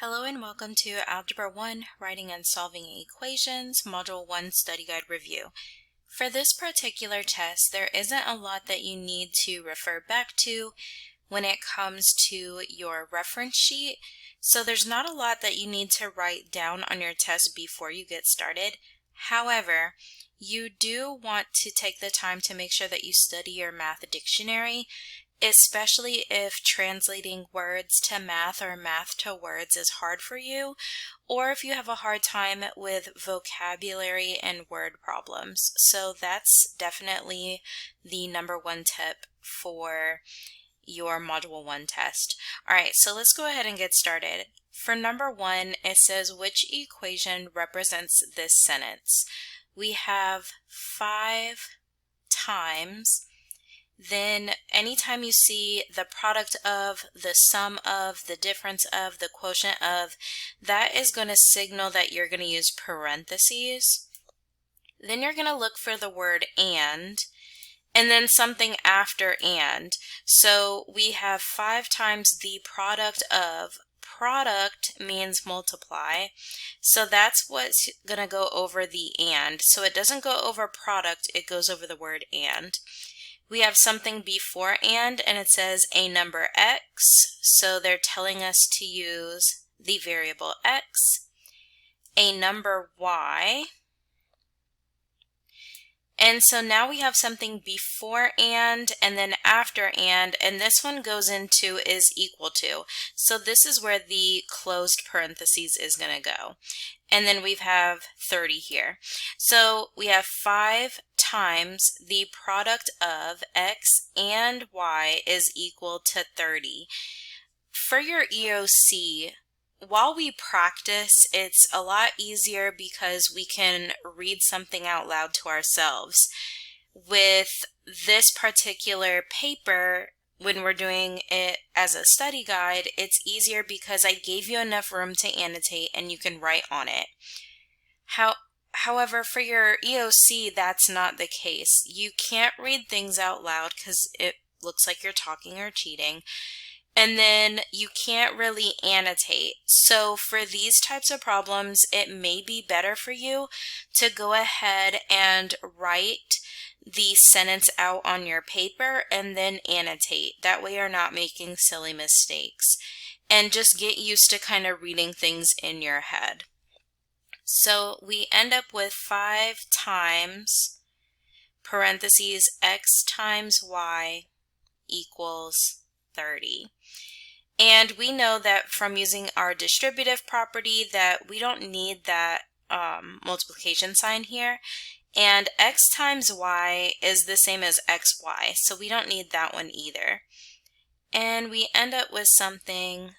Hello and welcome to Algebra 1, Writing and Solving Equations, Module 1 Study Guide Review. For this particular test, there isn't a lot that you need to refer back to when it comes to your reference sheet, so there's not a lot that you need to write down on your test before you get started. However, you do want to take the time to make sure that you study your math dictionary, especially if translating words to math or math to words is hard for you, or if you have a hard time with vocabulary and word problems. So that's definitely the number one tip for your Module 1 test. Alright, so let's go ahead and get started. For number 1, it says which equation represents this sentence. We have 5 times. Then anytime you see the product of, the sum of, the difference of, the quotient of, that is going to signal that you're going to use parentheses. Then you're going to look for the word and then something after and. So we have 5 times the product of. Product means multiply, so that's what's going to go over the and. So it doesn't go over product, it goes over the word and. We have something before and it says a number x, so they're telling us to use the variable x, a number y, and so now we have something before and then after and this one goes into is equal to. So this is where the closed parentheses is going to go. And then we have 30 here. So we have 5 times the product of x and y is equal to 30. For your EOC, while we practice, it's a lot easier because we can read something out loud to ourselves. With this particular paper, when we're doing it as a study guide, it's easier because I gave you enough room to annotate and you can write on it. However, for your EOC, that's not the case. You can't read things out loud because it looks like you're talking or cheating. And then you can't really annotate. So for these types of problems, it may be better for you to go ahead and write the sentence out on your paper and then annotate. That way you're not making silly mistakes. And just get used to kind of reading things in your head. So we end up with 5 times parentheses x times y equals 30. And we know that from using our distributive property that we don't need that multiplication sign here. And x times y is the same as xy, so we don't need that one either. And we end up with something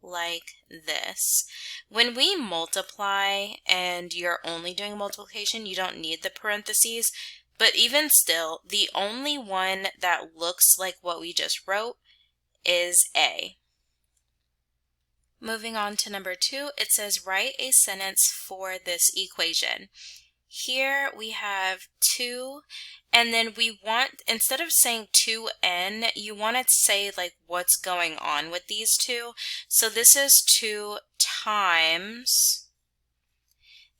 like this. When we multiply and you're only doing multiplication, you don't need the parentheses. But even still, the only one that looks like what we just wrote is A. Moving on to number 2, it says write a sentence for this equation. Here we have 2, and then we want, instead of saying 2n, you want to say like what's going on with these two. So this is 2 times,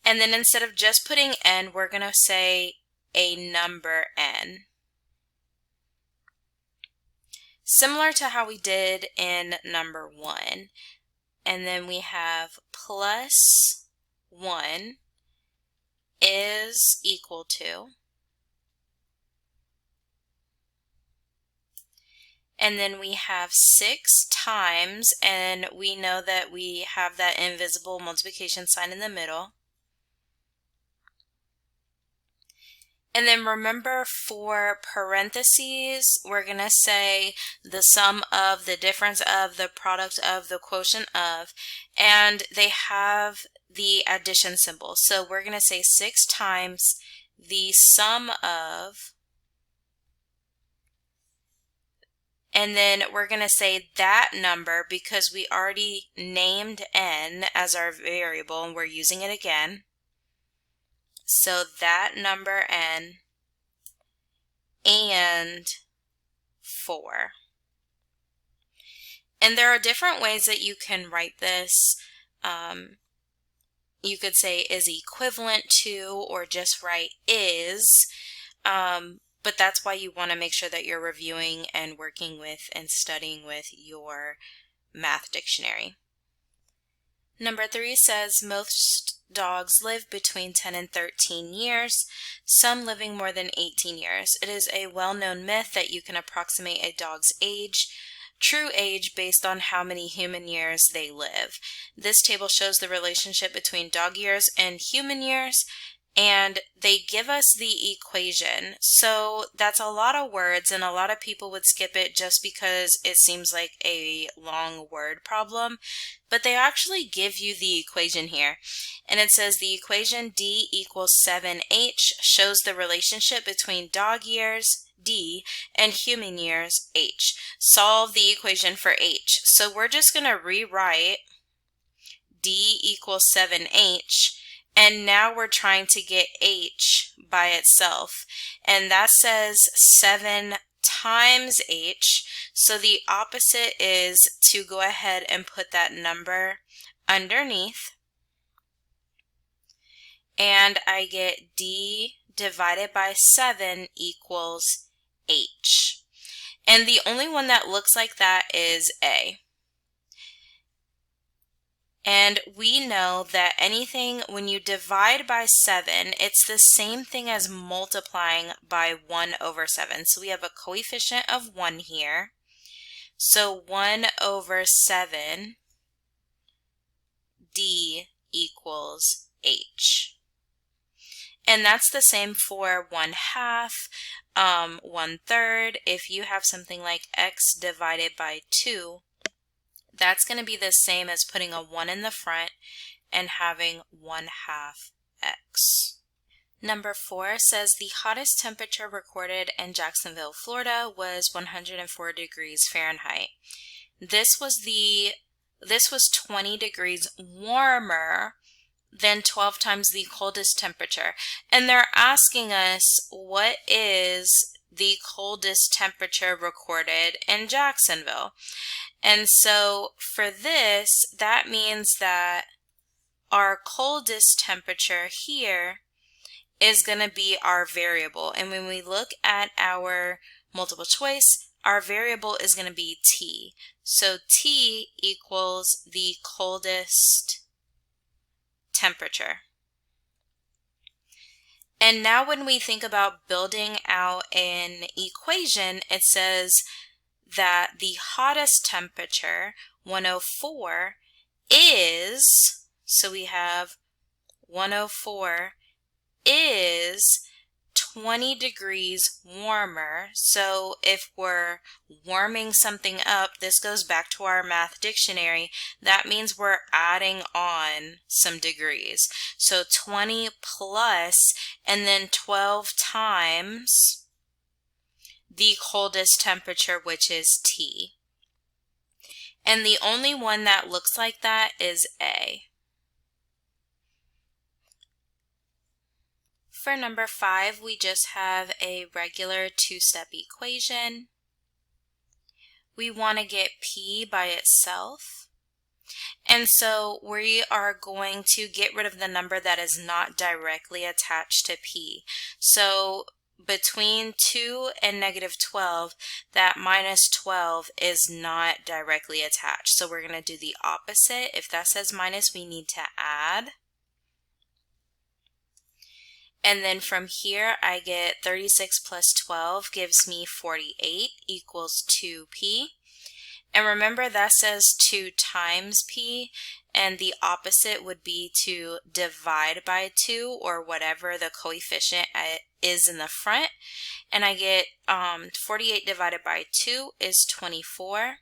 and then instead of just putting n, we're going to say a number n. Similar to how we did in number 1. And then we have plus 1 is equal to, and then we have 6 times, and we know that we have that invisible multiplication sign in the middle. And then remember, for parentheses, we're going to say the sum of, the difference of, the product of, the quotient of, and they have the addition symbol. So we're going to say 6 times the sum of, and then we're going to say that number because we already named n as our variable and we're using it again. So that number n and 4. And there are different ways that you can write this. you could say is equivalent to, or just write is. But that's why you want to make sure that you're reviewing and working with and studying with your math dictionary. Number 3 says most dogs live between 10 and 13 years, some living more than 18 years. It is a well-known myth that you can approximate a dog's true age based on how many human years they live. This table shows the relationship between dog years and human years, and they give us the equation. So that's a lot of words, and a lot of people would skip it just because it seems like a long word problem. But they actually give you the equation here. And it says the equation D equals 7H shows the relationship between dog years, D, and human years, H. Solve the equation for H. So we're just going to rewrite D equals 7H. And now we're trying to get H by itself. And that says 7 times H. So the opposite is to go ahead and put that number underneath. And I get D divided by 7 equals H. And the only one that looks like that is A. And we know that anything, when you divide by 7, it's the same thing as multiplying by 1 over 7. So we have a coefficient of 1 here. So 1 over 7, D equals H. And that's the same for 1/2, 1/3. If you have something like x divided by 2, that's going to be the same as putting a 1 in the front and having 1/2 x. Number 4 says the hottest temperature recorded in Jacksonville, Florida was 104 degrees Fahrenheit. This was 20 degrees warmer than 12 times the coldest temperature. And they're asking us, what is the coldest temperature recorded in Jacksonville? And so for this, that means that our coldest temperature here is going to be our variable. And when we look at our multiple choice, our variable is going to be T. So T equals the coldest temperature. And now when we think about building out an equation, it says that the hottest temperature, 104, is, so we have 104 is 20 degrees warmer. So if we're warming something up, this goes back to our math dictionary, that means we're adding on some degrees. So 20 plus, and then 12 times the coldest temperature, which is T. And the only one that looks like that is A. For number 5, we just have a regular two-step equation. We want to get P by itself. And so we are going to get rid of the number that is not directly attached to P. So between 2 and negative 12, that minus 12 is not directly attached. So we're going to do the opposite. If that says minus, we need to add. And then from here, I get 36 plus 12 gives me 48 equals 2P. And remember, that says 2 times P, and the opposite would be to divide by 2, or whatever the coefficient is in the front. And I get 48 divided by 2 is 24.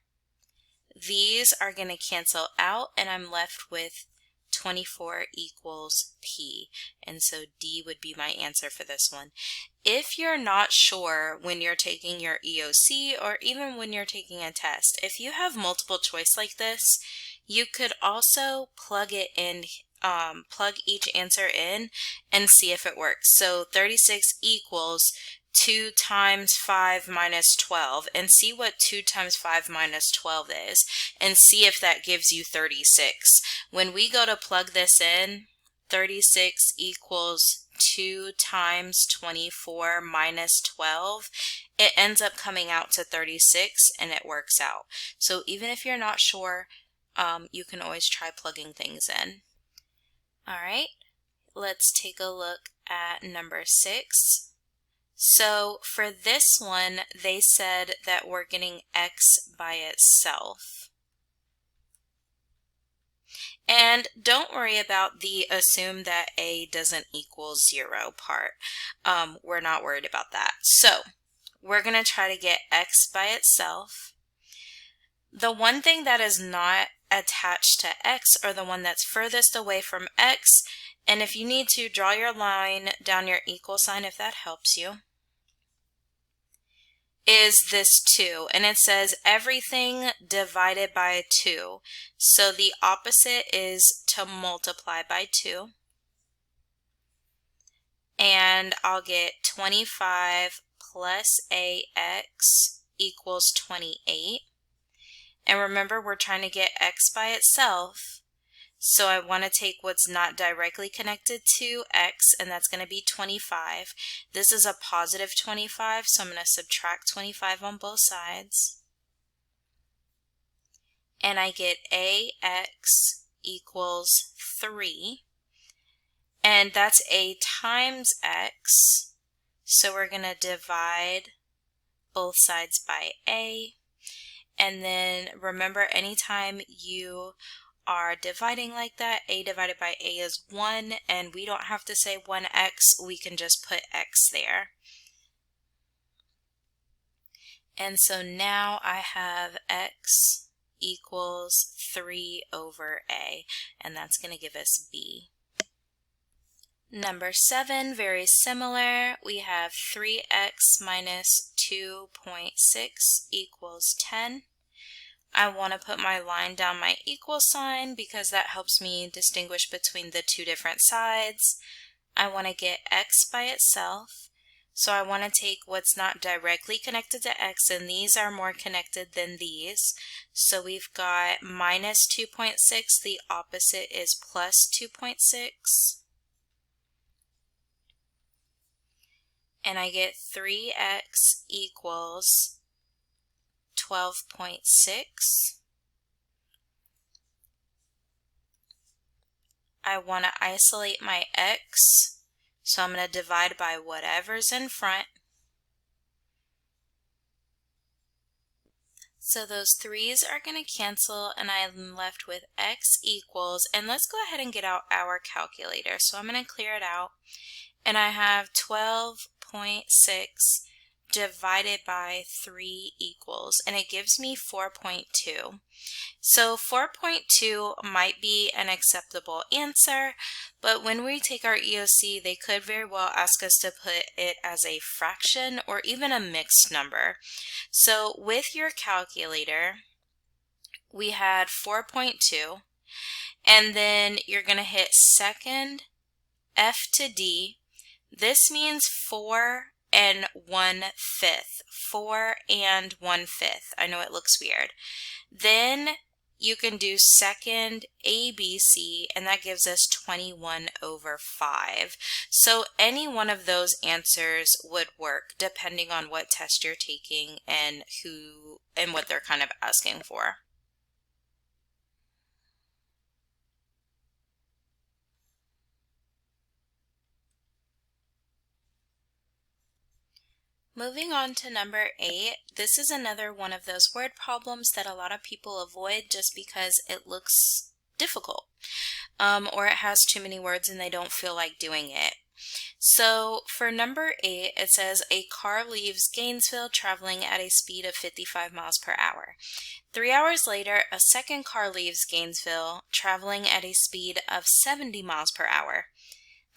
These are going to cancel out, and I'm left with 24 equals P. And so D would be my answer for this one. If you're not sure when you're taking your EOC, or even when you're taking a test, if you have multiple choice like this, you could also plug it in, plug each answer in and see if it works. So 36 equals 2 times 5 minus 12, and see what 2 times 5 minus 12 is, and see if that gives you 36. When we go to plug this in, 36 equals 2 times 24 minus 12, it ends up coming out to 36 and it works out. So even if you're not sure, you can always try plugging things in. All right, let's take a look at number 6. So for this one, they said that we're getting x by itself. And don't worry about the assume that a doesn't equal 0 part. We're not worried about that. So we're going to try to get x by itself. The one thing that is not attached to x, or the one that's furthest away from x, and if you need to, draw your line down your equal sign if that helps you, is this 2, and it says everything divided by 2. So the opposite is to multiply by 2. And I'll get 25 plus ax equals 28. And remember, we're trying to get x by itself. So I want to take what's not directly connected to x, and that's going to be 25. This is a positive 25, so I'm going to subtract 25 on both sides. And I get ax equals 3. And that's a times x, so we're going to divide both sides by a. And then remember, anytime you are dividing like that, a divided by a is 1, and we don't have to say 1x, we can just put x there. And so now I have x equals 3 over a, and that's going to give us b. Number 7, very similar. We have 3x minus 2.6 equals 10. I want to put my line down my equal sign because that helps me distinguish between the two different sides. I want to get x by itself. So I want to take what's not directly connected to x, and these are more connected than these. So we've got minus 2.6, the opposite is plus 2.6. And I get 3x equals 12.6. I want to isolate my x, so I'm going to divide by whatever's in front. So those 3's are going to cancel, and I'm left with x equals, and let's go ahead and get out our calculator. So I'm going to clear it out, and I have 12.6 divided by 3 equals, and it gives me 4.2. So 4.2 might be an acceptable answer, but when we take our EOC, they could very well ask us to put it as a fraction or even a mixed number. So with your calculator, we had 4.2, and then you're going to hit second F to D. This means 4 and 1/5. 4 and 1/5. I know it looks weird. Then you can do second ABC, and that gives us 21 over 5. So any one of those answers would work depending on what test you're taking and what they're kind of asking for. Moving on to number 8, this is another one of those word problems that a lot of people avoid just because it looks difficult, or it has too many words and they don't feel like doing it. So for number 8, it says a car leaves Gainesville traveling at a speed of 55 miles per hour. 3 hours later, a second car leaves Gainesville traveling at a speed of 70 miles per hour.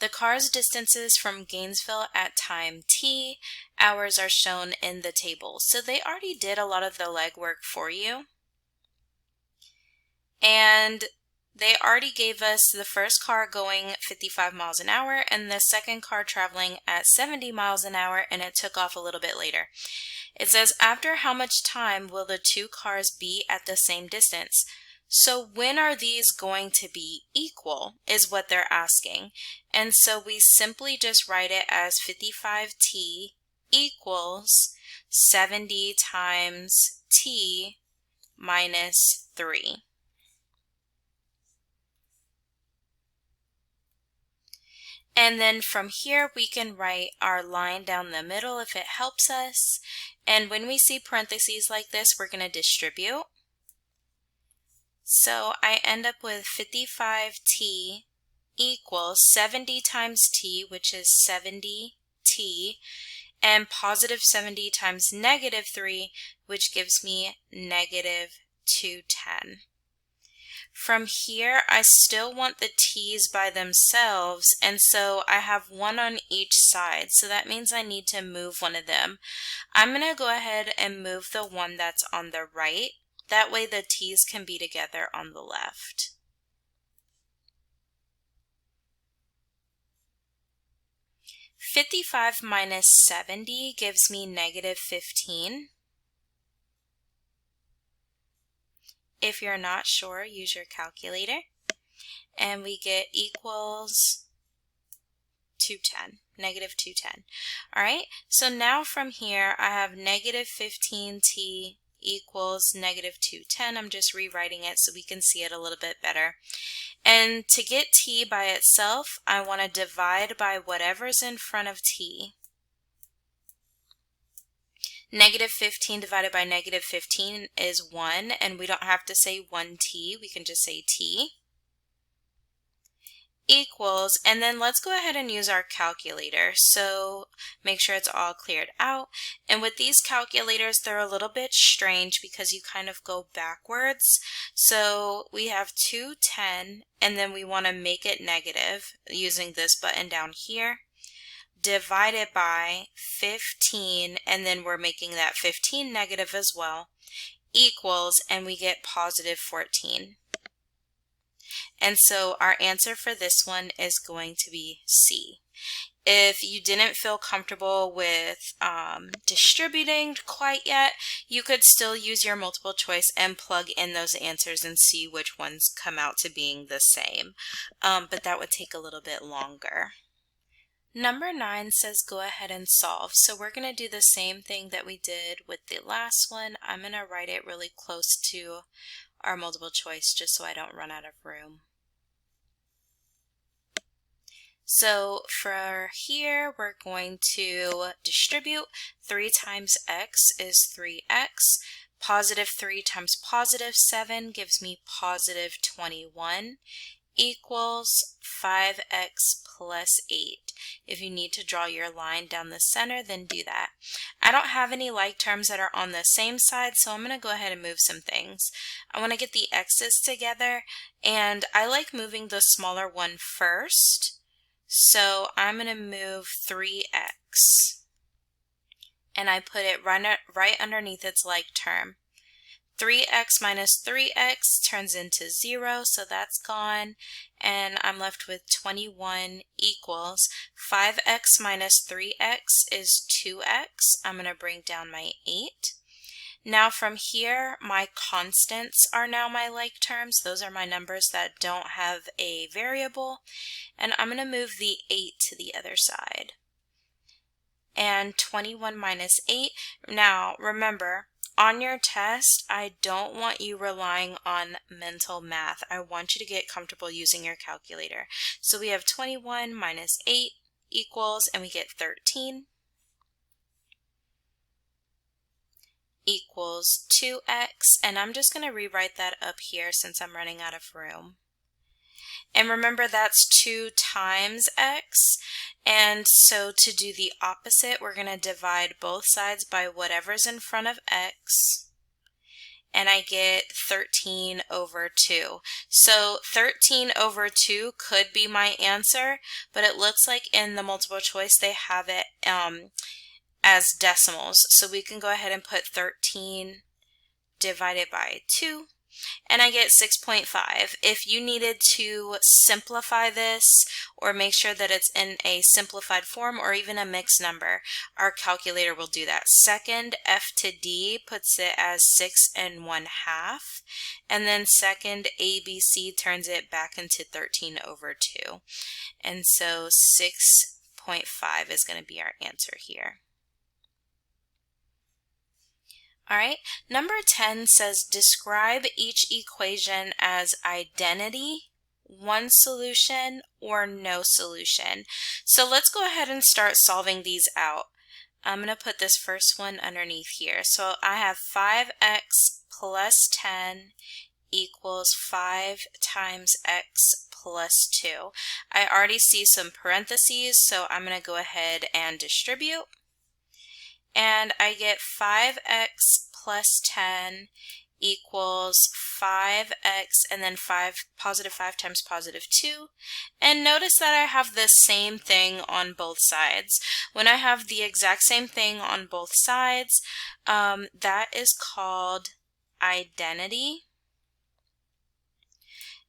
The car's distances from Gainesville at time t, hours are shown in the table. So they already did a lot of the legwork for you. And they already gave us the first car going 55 miles an hour and the second car traveling at 70 miles an hour, and it took off a little bit later. It says, after how much time will the two cars be at the same distance? So when are these going to be equal is what they're asking. And so we simply just write it as 55t equals 70 times t minus 3. And then from here, we can write our line down the middle if it helps us. And when we see parentheses like this, we're going to distribute. So I end up with 55t equals 70 times t, which is 70t, and positive 70 times negative 3, which gives me negative 210. From here, I still want the t's by themselves, and so I have one on each side. So that means I need to move one of them. I'm going to go ahead and move the one that's on the right. That way the t's can be together on the left. (55 minus 70 gives me negative 15. If you're not sure, use your calculator. And we get equals 210, negative 210. All right, so now from here, I have negative 15t equals negative 210. I'm just rewriting it so we can see it a little bit better. And to get t by itself, I want to divide by whatever's in front of t. Negative 15 divided by negative 15 is 1, and we don't have to say 1t, we can just say t. Equals, and then let's go ahead and use our calculator. So make sure it's all cleared out. And with these calculators, they're a little bit strange because you kind of go backwards. So we have 210, and then we want to make it negative using this button down here, divided by 15, and then we're making that 15 negative as well, equals, and we get positive 14. And so our answer for this one is going to be C. If you didn't feel comfortable with distributing quite yet, you could still use your multiple choice and plug in those answers and see which ones come out to being the same. But that would take a little bit longer. Number 9 says go ahead and solve. So we're going to do the same thing that we did with the last one. I'm going to write it really close to our multiple choice just so I don't run out of room. So for here, we're going to distribute. 3 times x is 3x. Positive 3 times positive 7 gives me positive 21 equals 5x plus 8. If you need to draw your line down the center, then do that. I don't have any like terms that are on the same side, so I'm going to go ahead and move some things. I want to get the x's together, and I like moving the smaller one first. So I'm going to move 3x, and I put it right underneath its like term. 3x minus 3x turns into 0, so that's gone, and I'm left with 21 equals 5x minus 3x is 2x. I'm going to bring down my 8. Now from here, my constants are now my like terms. Those are my numbers that don't have a variable, and I'm going to move the 8 to the other side. And 21 minus 8. Now remember, on your test, I don't want you relying on mental math. I want you to get comfortable using your calculator. So we have 21 minus 8 equals, and we get 13 equals 2x. And I'm just going to rewrite that up here since I'm running out of room. And remember, that's 2 times x. And so to do the opposite, we're going to divide both sides by whatever's in front of x. And I get 13 over 2. So 13 over 2 could be my answer, but it looks like in the multiple choice they have it as decimals. So we can go ahead and put 13 divided by 2. and I get 6.5. If you needed to simplify this or make sure that it's in a simplified form or even a mixed number, our calculator will do that. Second f to d puts it as 6 1/2, and then second ABC turns it back into 13/2. And so 6.5 is going to be our answer here. All right, number 10 says describe each equation as identity, one solution, or no solution. So let's go ahead and start solving these out. I'm going to put this first one underneath here. So I have 5x plus 10 equals 5 times x plus 2. I already see some parentheses, so I'm going to go ahead and distribute. And I get 5x plus 10 equals 5x and then positive 5 times positive 2. And notice that I have the same thing on both sides. When I have the exact same thing on both sides, that is called identity.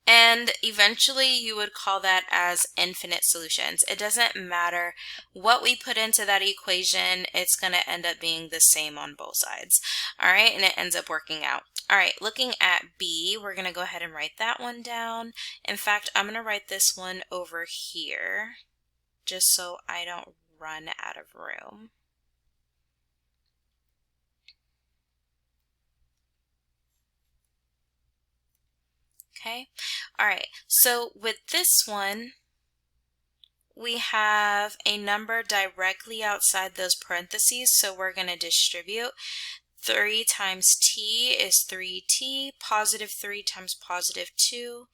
And eventually you would call that as infinite solutions. It doesn't matter what we put into that equation, it's going to end up being the same on both sides. All right, and it ends up working out. All right, looking at B, we're going to go ahead and write that one down. In fact, I'm going to write this one over here just so I don't run out of room. Okay, all right, so with this one, we have a number directly outside those parentheses, so we're going to distribute. 3 times t is 3t, positive 3 times positive 2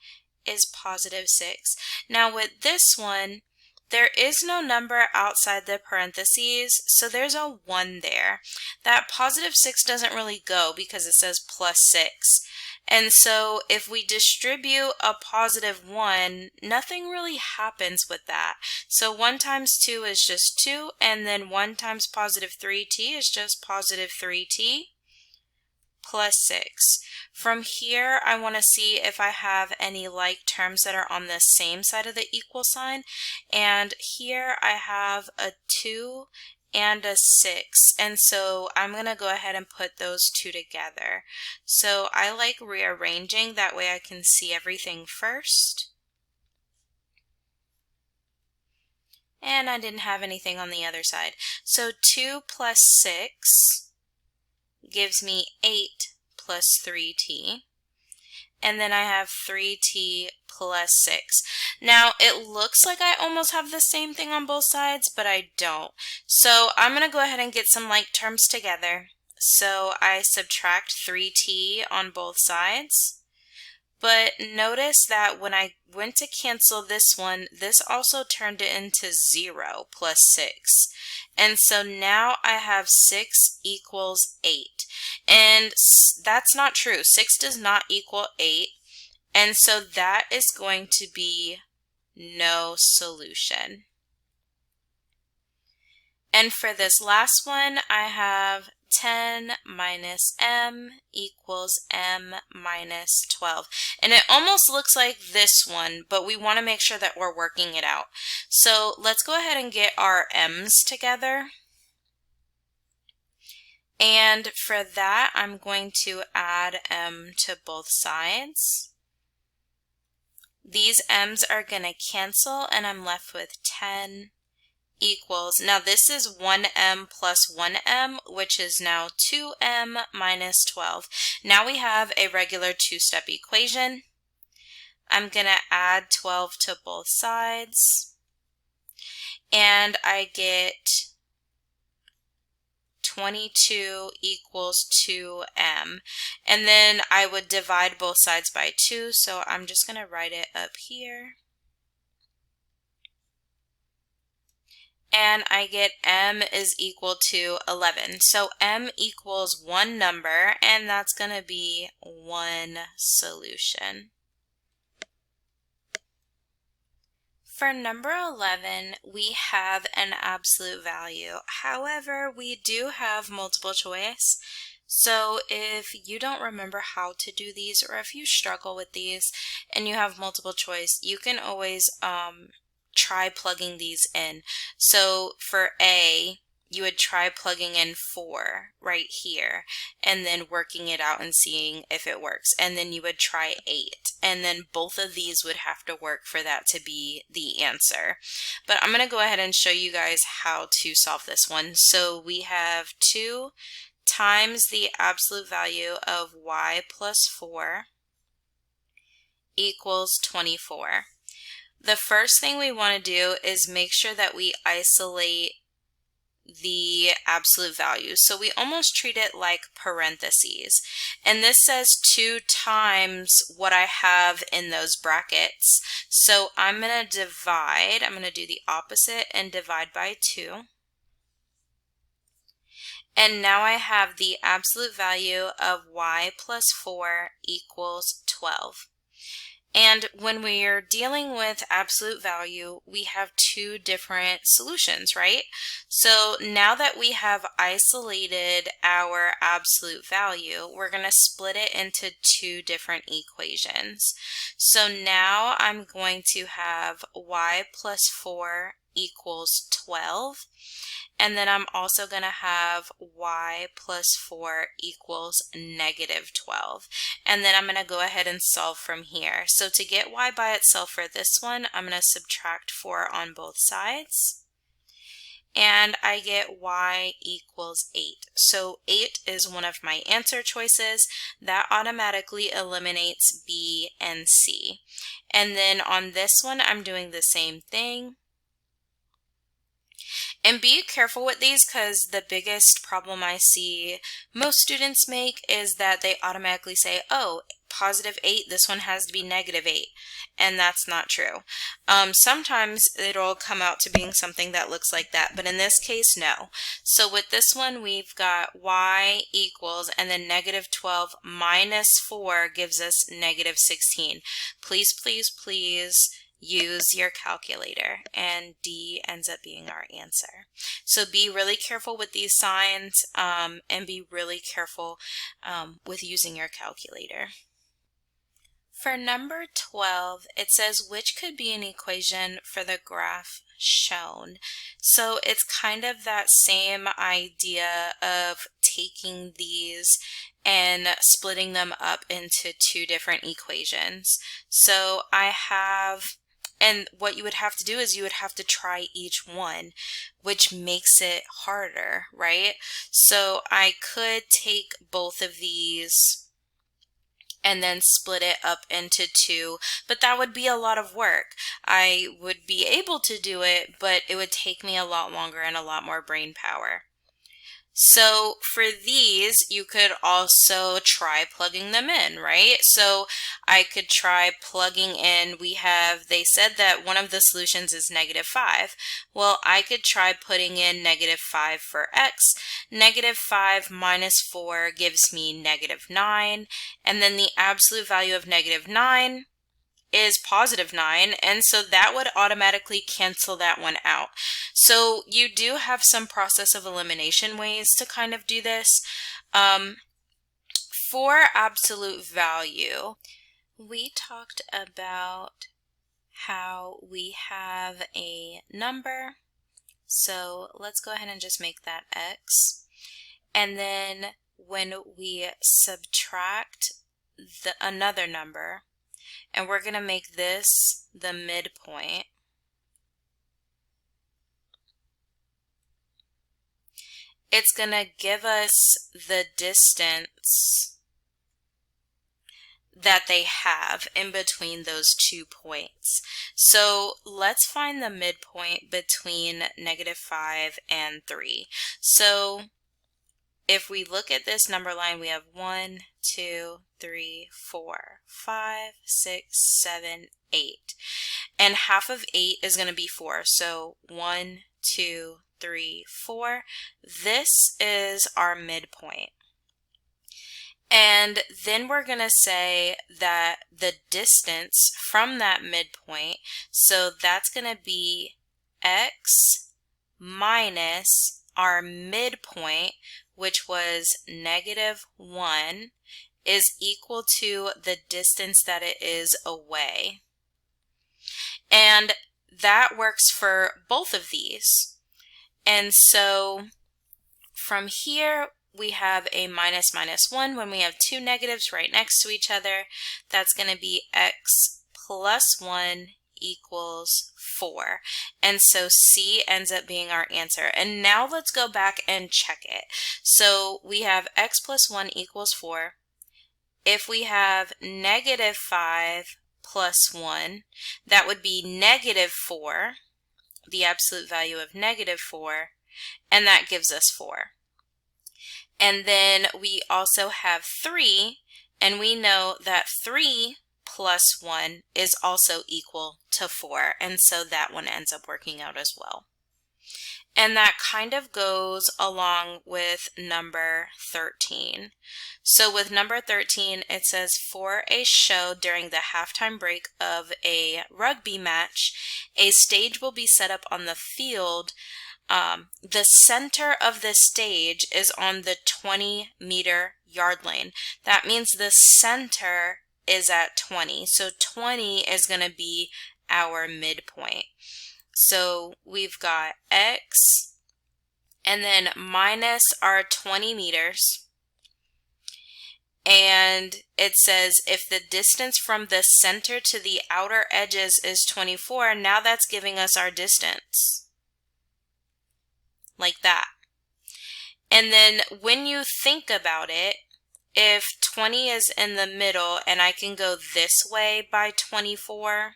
is positive 6. Now with this one, there is no number outside the parentheses, so there's a 1 there. That positive 6 doesn't really go because it says plus 6. And so if we distribute a positive 1, nothing really happens with that. So 1 times 2 is just 2, and then 1 times positive 3t is just positive 3t plus 6. From here, I want to see if I have any like terms that are on the same side of the equal sign. And here I have a 2 and a 6, and so I'm going to go ahead and put those two together. So I like rearranging, that way I can see everything first. And I didn't have anything on the other side. So 2 plus 6 gives me 8 plus 3t. And then I have 3t plus 6. Now, it looks like I almost have the same thing on both sides, but I don't. So I'm going to go ahead and get some like terms together. So I subtract 3t on both sides. But notice that when I went to cancel this one, this also turned it into 0 plus 6. And so now I have 6 equals 8. And that's not true. 6 does not equal 8. And so that is going to be no solution. And for this last one, I have 10 minus m equals m minus 12. And it almost looks like this one, but we want to make sure that we're working it out. So let's go ahead and get our m's together. And for that, I'm going to add m to both sides. These m's are going to cancel, and I'm left with 10 equals, now this is 1m plus 1m, which is now 2m minus 12. Now we have a regular two-step equation. I'm going to add 12 to both sides, and I get 22 equals 2m. And then I would divide both sides by 2, so I'm just going to write it up here. And I get m is equal to 11. So m equals one number, and that's going to be one solution. For number 11, we have an absolute value. However, we do have multiple choice. So if you don't remember how to do these, or if you struggle with these and you have multiple choice, you can always try plugging these in. So for A, you would try plugging in 4 right here and then working it out and seeing if it works. And then you would try 8. And then both of these would have to work for that to be the answer. But I'm going to go ahead and show you guys how to solve this one. So we have 2 times the absolute value of y plus 4 equals 24. The first thing we want to do is make sure that we isolate the absolute value. So we almost treat it like parentheses. And this says 2 times what I have in those brackets. So I'm going to divide. I'm going to do the opposite and divide by 2. And now I have the absolute value of y plus 4 equals 12. And when we are dealing with absolute value, we have 2 different solutions, right? So now that we have isolated our absolute value, we're going to split it into 2 different equations. So now I'm going to have y plus 4 equals 12. And then I'm also going to have y plus 4 equals negative 12. And then I'm going to go ahead and solve from here. So to get y by itself for this one, I'm going to subtract 4 on both sides. And I get y equals 8. So 8 is one of my answer choices. That automatically eliminates B and C. And then on this one, I'm doing the same thing. And be careful with these, because the biggest problem I see most students make is that they automatically say, oh, positive 8, this one has to be negative 8. And that's not true. Sometimes it'll come out to being something that looks like that, but in this case, no. So with this one, we've got y equals, and then negative 12 minus 4 gives us negative 16. Please, please, please use your calculator, and D ends up being our answer. So be really careful with these signs, and be really careful with using your calculator. For number 12, it says which could be an equation for the graph shown. So it's kind of that same idea of taking these and splitting them up into 2 different equations. So I have, and what you would have to do is you would have to try each one, which makes it harder, right? So I could take both of these and then split it up into 2, but that would be a lot of work. I would be able to do it, but it would take me a lot longer and a lot more brain power. So for these, you could also try plugging them in, right? So I could try plugging in, they said that one of the solutions is negative 5. Well, I could try putting in negative 5 for x. Negative 5 minus 4 gives me negative 9. And then the absolute value of negative 9 is positive 9, and so that would automatically cancel that one out. So you do have some process of elimination ways to kind of do this. For absolute value, we talked about how we have a number. So let's go ahead and just make that x. And then when we subtract another number, and we're going to make this the midpoint, it's going to give us the distance that they have in between those 2 points. So let's find the midpoint between negative 5 and 3. So if we look at this number line, we have 1, 2, 3, 4, 5, 6, 7, 8. And half of 8 is going to be 4. So 1, 2, 3, 4. This is our midpoint. And then we're going to say that the distance from that midpoint, so that's going to be x minus our midpoint, which was -1, is equal to the distance that it is away. And that works for both of these. And so from here, we have a minus minus 1 when we have two negatives right next to each other. That's going to be x plus 1 equals 4. And so C ends up being our answer. And now let's go back and check it. So we have x plus 1 equals 4. If we have -5 plus 1, that would be -4, the absolute value of -4, and that gives us 4. And then we also have 3, and we know that 3 plus 1 is also equal to 4, and so that one ends up working out as well. And that kind of goes along with number 13. So with number 13, it says, for a show during the halftime break of a rugby match, a stage will be set up on the field. The center of the stage is on the 20-meter yard line. That means the center is at 20. So 20 is going to be our midpoint. So we've got x and then minus our 20 meters. And it says if the distance from the center to the outer edges is 24, now that's giving us our distance. Like that. And then when you think about it, if 20 is in the middle and I can go this way by 24,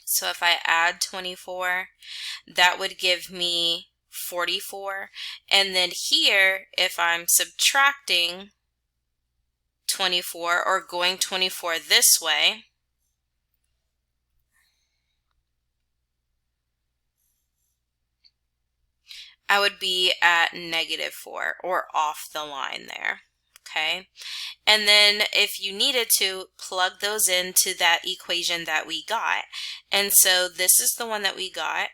so if I add 24, that would give me 44. And then here, if I'm subtracting 24 or going 24 this way, I would be at -4 or off the line there. Okay, and then if you needed to, plug those into that equation that we got. And so this is the one that we got.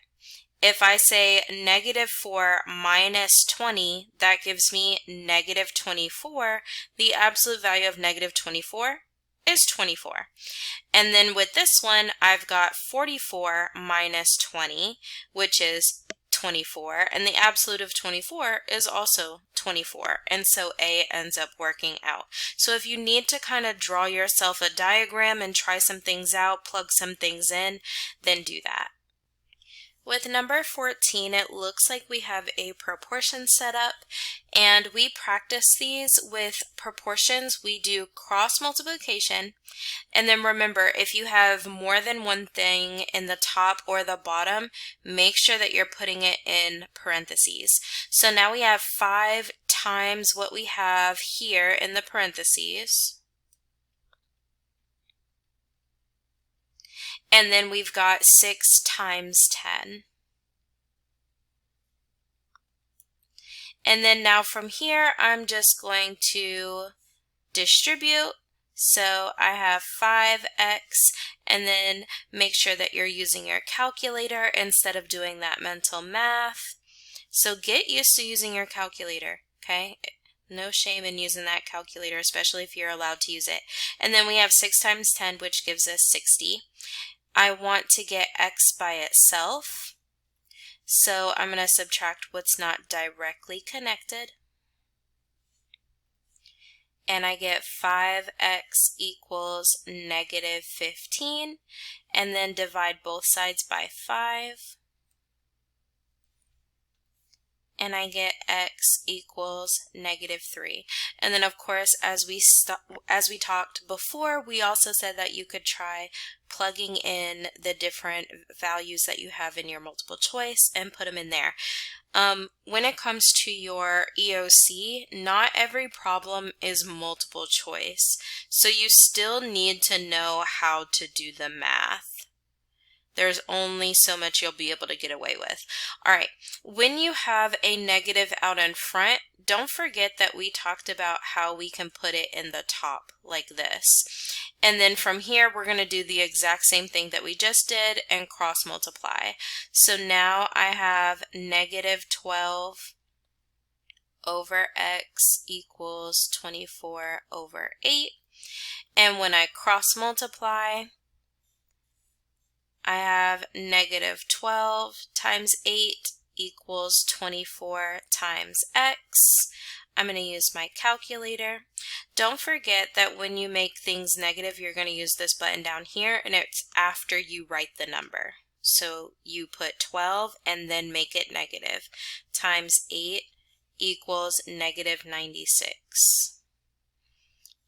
If I say -4 minus 20, that gives me -24. The absolute value of -24 is 24. And then with this one, I've got 44 minus 20, which is 24, and the absolute of 24 is also 24, and so A ends up working out. So if you need to kind of draw yourself a diagram and try some things out, plug some things in, then do that. With number 14, it looks like we have a proportion set up, and we practice these with proportions. We do cross multiplication, and then remember, if you have more than one thing in the top or the bottom, make sure that you're putting it in parentheses. So now we have 5 times what we have here in the parentheses. And then we've got 6 times 10. And then now from here, I'm just going to distribute. So I have 5x, and then make sure that you're using your calculator instead of doing that mental math. So get used to using your calculator, okay? No shame in using that calculator, especially if you're allowed to use it. And then we have 6 times 10, which gives us 60. I want to get x by itself, so I'm going to subtract what's not directly connected, and I get 5x equals -15, and then divide both sides by 5, and I get x equals -3. And then of course, as we talked before, we also said that you could try plugging in the different values that you have in your multiple choice and put them in there. When it comes to your EOC, not every problem is multiple choice, so you still need to know how to do the math. There's only so much you'll be able to get away with. All right, when you have a negative out in front, don't forget that we talked about how we can put it in the top like this. And then from here, we're going to do the exact same thing that we just did and cross multiply. So now I have -12 over x equals 24 over 8. And when I cross multiply, I have negative 12 times 8 equals 24 times x. I'm going to use my calculator. Don't forget that when you make things negative, you're going to use this button down here, and it's after you write the number. So you put 12 and then make it negative. Times 8 equals negative 96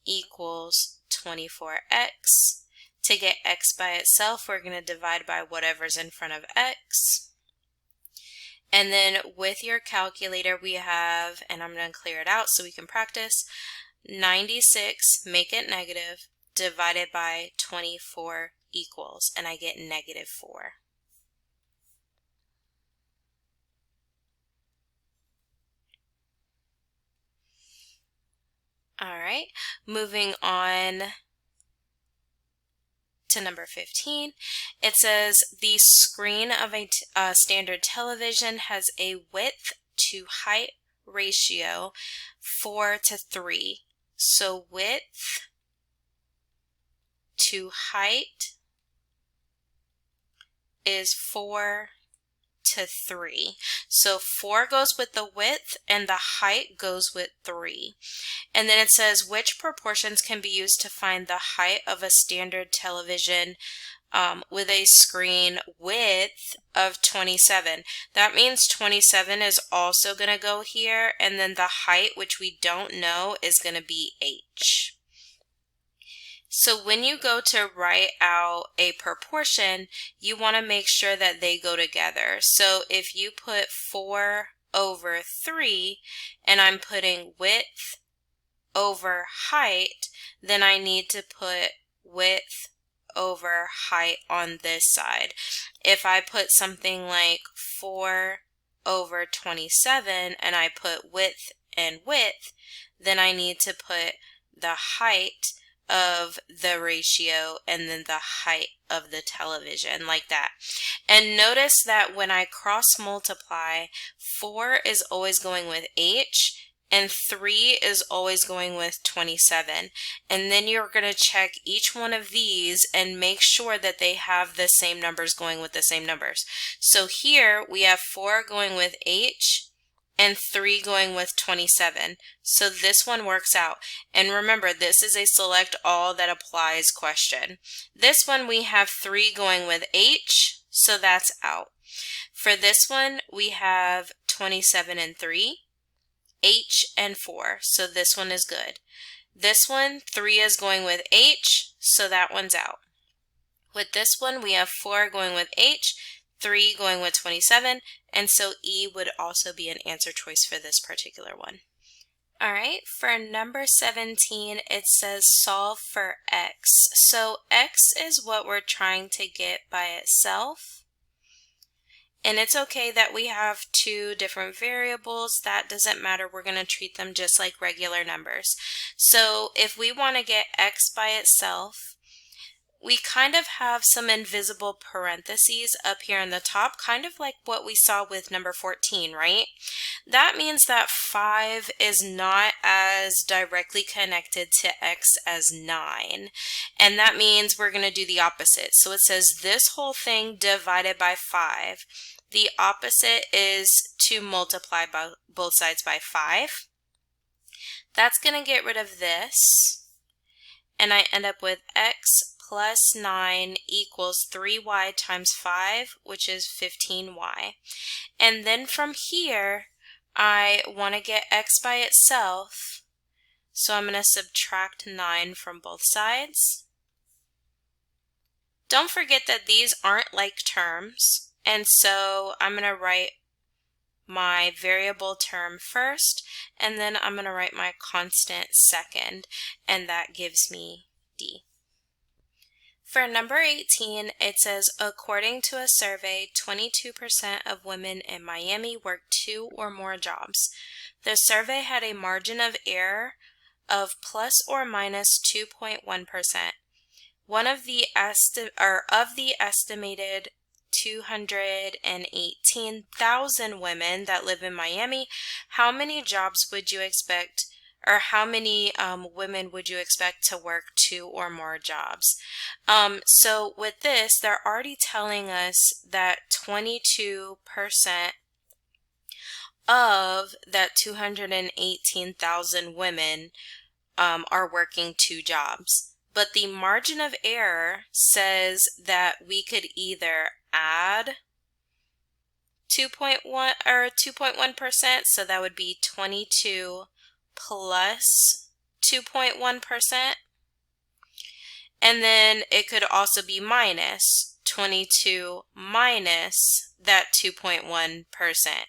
equals 24x. To get x by itself, we're going to divide by whatever's in front of x. And then with your calculator, we have, and I'm going to clear it out so we can practice, 96, make it negative, divided by 24 equals, and I get negative 4. All right, moving on to number 15. It says the screen of a standard television has a width to height ratio 4:3. So width to height is 4:3. So 4 goes with the width and the height goes with 3. And then it says which proportions can be used to find the height of a standard television with a screen width of 27. That means 27 is also going to go here, and then the height, which we don't know, is going to be h. So when you go to write out a proportion, you want to make sure that they go together. So if you put 4/3 and I'm putting width over height, then I need to put width over height on this side. If I put something like 4/27 and I put width and width, then I need to put the height of the ratio and then the height of the television, like that. And notice that when I cross multiply, 4 is always going with h and 3 is always going with 27. And then you're going to check each one of these and make sure that they have the same numbers going with the same numbers. So here we have 4 going with h and 3 going with 27. So this one works out. And remember, this is a select all that applies question. This one we have 3 going with h, so that's out. For this one we have 27 and 3, h and 4, so this one is good. This one, 3 is going with h, so that one's out. With this one, we have 4 going with h, 3 going with 27, and so E would also be an answer choice for this particular one. All right, for number 17, it says solve for x. So x is what we're trying to get by itself. And it's okay that we have 2 different variables. That doesn't matter. We're going to treat them just like regular numbers. So if we want to get x by itself, we kind of have some invisible parentheses up here in the top, kind of like what we saw with number 14, right? That means that 5 is not as directly connected to x as 9. And that means we're going to do the opposite. So it says this whole thing divided by 5. The opposite is to multiply by both sides by 5. That's going to get rid of this. And I end up with x plus 9 equals 3y times 5, which is 15y. And then from here, I want to get x by itself. So I'm going to subtract 9 from both sides. Don't forget that these aren't like terms. And so I'm going to write my variable term first, and then I'm going to write my constant second, and that gives me D. For number 18, it says, according to a survey, 22% of women in Miami work 2 or more jobs. The survey had a margin of error of plus or minus 2.1%. Of the estimated 218,000 women that live in Miami, how many jobs would you expect, or how many women would you expect to work 2 or more jobs? So with this, they're already telling us that 22% of that 218,000 women are working 2 jobs. But the margin of error says that we could either add 2.1 or 2.1%, so that would be 22 plus 2.1%. And then it could also be minus 22 minus that 2.1%.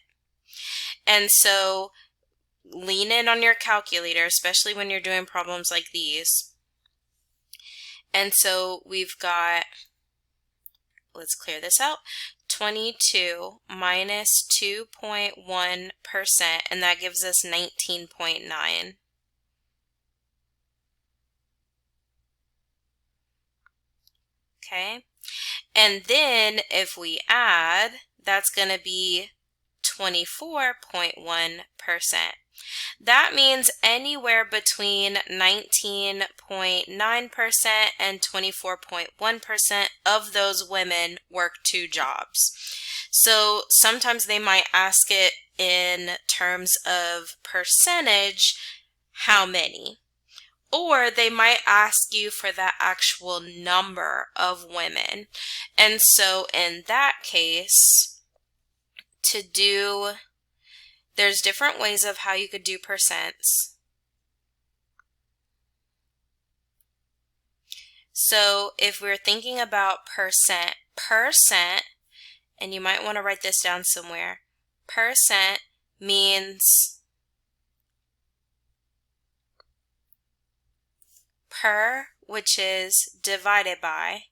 And so lean in on your calculator, especially when you're doing problems like these. And so we've got, let's clear this out, 22 minus 2.1%, and that gives us 19.9. Okay, and then if we add, that's going to be 24.1%. That means anywhere between 19.9% and 24.1% of those women work 2 jobs. So sometimes they might ask it in terms of percentage, how many? Or they might ask you for the actual number of women. And so in that case, there's different ways of how you could do percents. So if we're thinking about percent, and you might want to write this down somewhere, percent means per, which is divided by,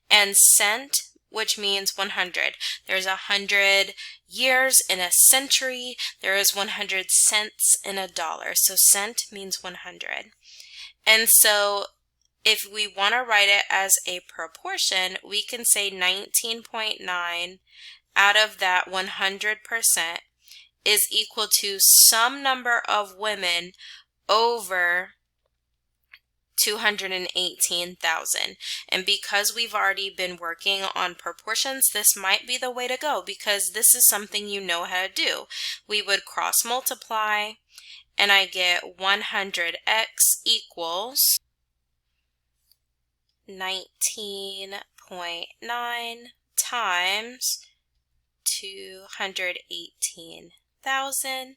and cent, which means 100. There's 100 years in a century. There is 100 cents in a dollar. So cent means 100. And so if we want to write it as a proportion, we can say 19.9 out of that 100% is equal to some number of women over 218,000. And because we've already been working on proportions, this might be the way to go, because this is something you know how to do. We would cross multiply, and I get 100x equals 19.9 times 218,000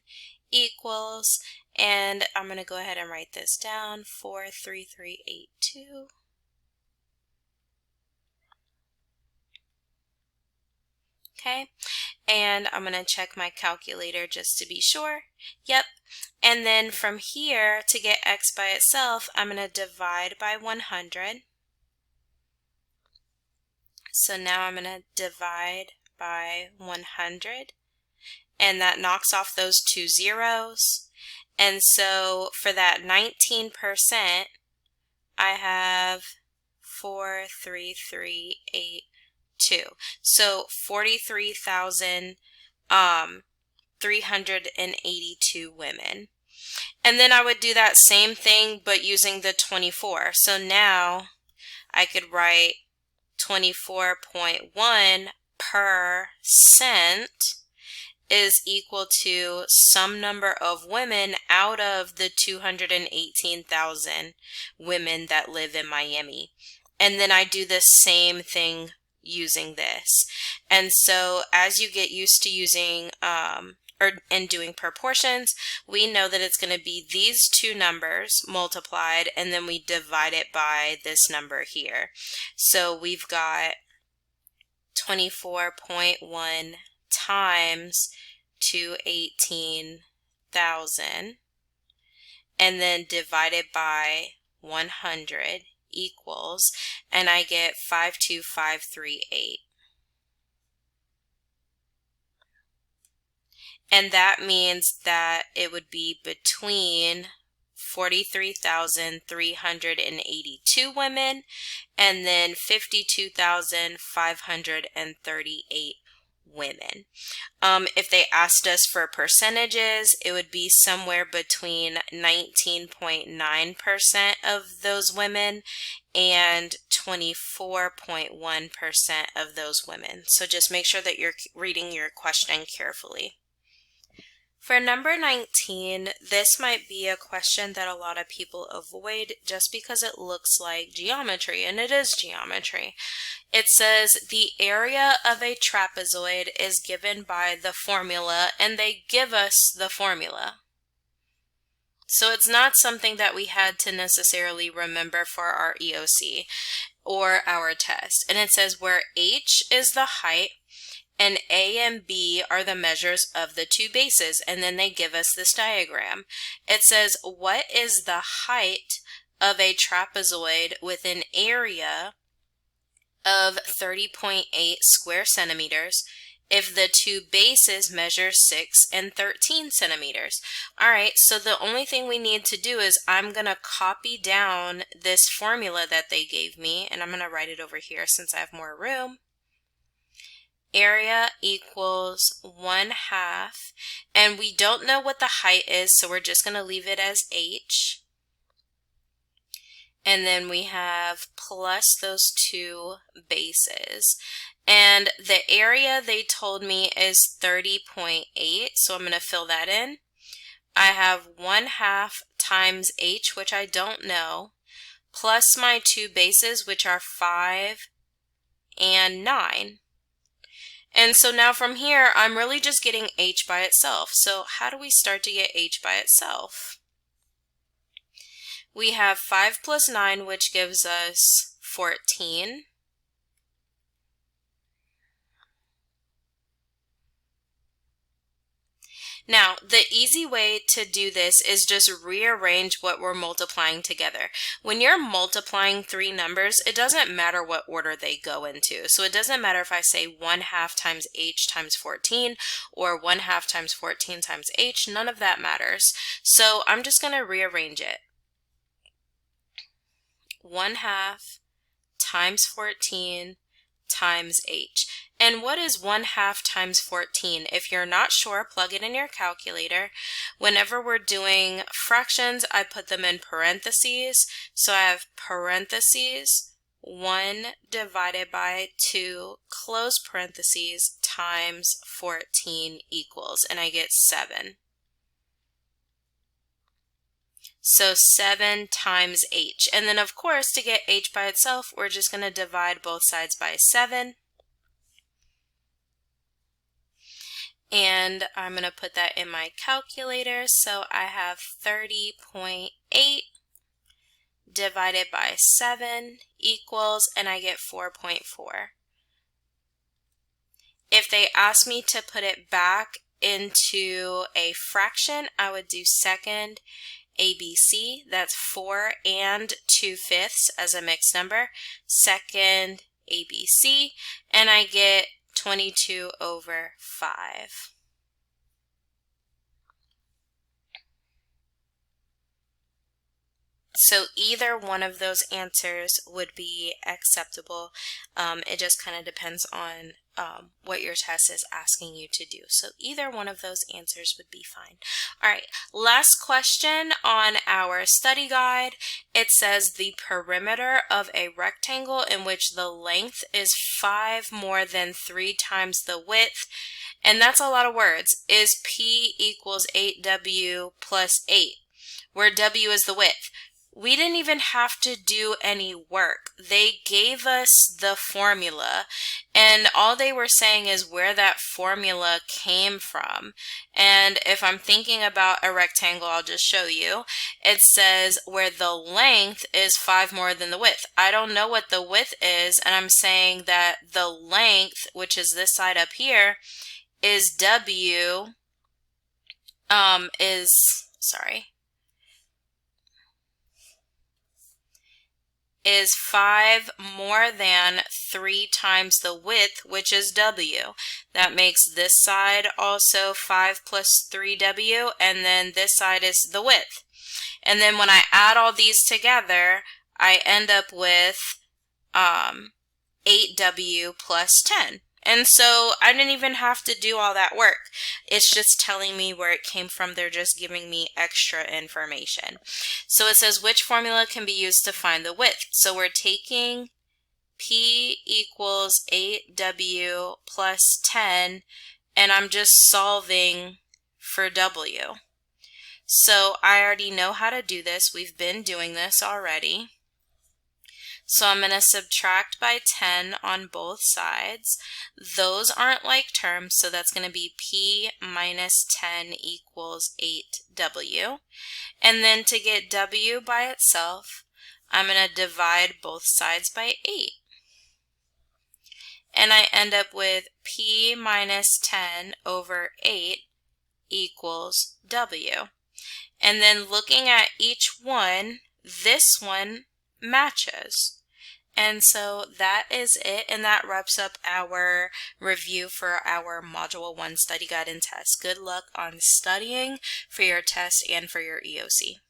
equals, and I'm going to go ahead and write this down, 43382. Okay, and I'm going to check my calculator just to be sure. Yep, and then from here, to get x by itself, I'm going to divide by 100. So now I'm going to divide by 100, and that knocks off those 2 zeros. And so for that 19%, I have 43382. So 43,382 women. And then I would do that same thing but using the 24. So now I could write 24.1% is equal to some number of women out of the 218,000 women that live in Miami. And then I do the same thing using this. And so as you get used to using and doing proportions, we know that it's going to be these two numbers multiplied, and then we divide it by this number here. So we've got 24.1 times 218,000, and then divided by 100 equals, and I get 52538. And that means that it would be between 43,382 women, and then 52,538 women. If they asked us for percentages, it would be somewhere between 19.9% of those women and 24.1% of those women. So just make sure that you're reading your question carefully. For number 19, this might be a question that a lot of people avoid just because it looks like geometry, and it is geometry. It says the area of a trapezoid is given by the formula, and they give us the formula. So it's not something that we had to necessarily remember for our EOC or our test. And it says where H is the height and A and B are the measures of the two bases, and then they give us this diagram. It says, what is the height of a trapezoid with an area of 30.8 square centimeters if the two bases measure 6 and 13 centimeters? All right, so the only thing we need to do is I'm going to copy down this formula that they gave me, and I'm going to write it over here since I have more room. Area equals 1/2, and we don't know what the height is, so we're just going to leave it as H. And then we have plus those two bases. And the area they told me is 30.8, so I'm going to fill that in. I have 1/2 times H, which I don't know, plus my two bases, which are 5 and 9. And so now from here, I'm really just getting H by itself. So how do we start to get H by itself? We have 5 plus 9, which gives us 14. Now, the easy way to do this is just rearrange what we're multiplying together. When you're multiplying three numbers, it doesn't matter what order they go into. So it doesn't matter if I say 1/2 times H times 14 or 1/2 times 14 times H, none of that matters. So I'm just going to rearrange it. 1/2 times 14 times H. And what is 1/2 times 14? If you're not sure, plug it in your calculator. Whenever we're doing fractions, I put them in parentheses. So I have parentheses 1 divided by 2, close parentheses, times 14 equals, and I get 7. So 7 times H. And then of course, to get H by itself, we're just going to divide both sides by 7. And I'm going to put that in my calculator. So I have 30.8 divided by 7 equals, and I get 4.4. If they ask me to put it back into a fraction, I would do second ABC, that's 4 and 2/5 as a mixed number, second ABC, and I get 22/5. So either one of those answers would be acceptable. It just kind of depends on what your test is asking you to do. So either one of those answers would be fine. All right, last question on our study guide. It says the perimeter of a rectangle in which the length is 5 more than 3 times the width, and that's a lot of words, is P equals 8W plus 8, where W is the width. We didn't even have to do any work. They gave us the formula, and all they were saying is where that formula came from. And if I'm thinking about a rectangle, I'll just show you. It says where the length is 5 more than the width. I don't know what the width is, and I'm saying that the length, which is this side up here, is W, is 5 more than 3 times the width, which is W. That makes this side also 5 plus 3W, and then this side is the width. And then when I add all these together, I end up with 8W plus 10. And so I didn't even have to do all that work. It's just telling me where it came from. They're just giving me extra information. So it says which formula can be used to find the width. So we're taking P equals 8W plus 10, and I'm just solving for W. So I already know how to do this. We've been doing this already. So I'm going to subtract by 10 on both sides. Those aren't like terms, so that's going to be P minus 10 equals 8W. And then to get W by itself, I'm going to divide both sides by 8. And I end up with P minus 10 over 8 equals W. And then looking at each one, this one matches. And so that is it, and that wraps up our review for our Module 1 study guide and test. Good luck on studying for your test and for your EOC.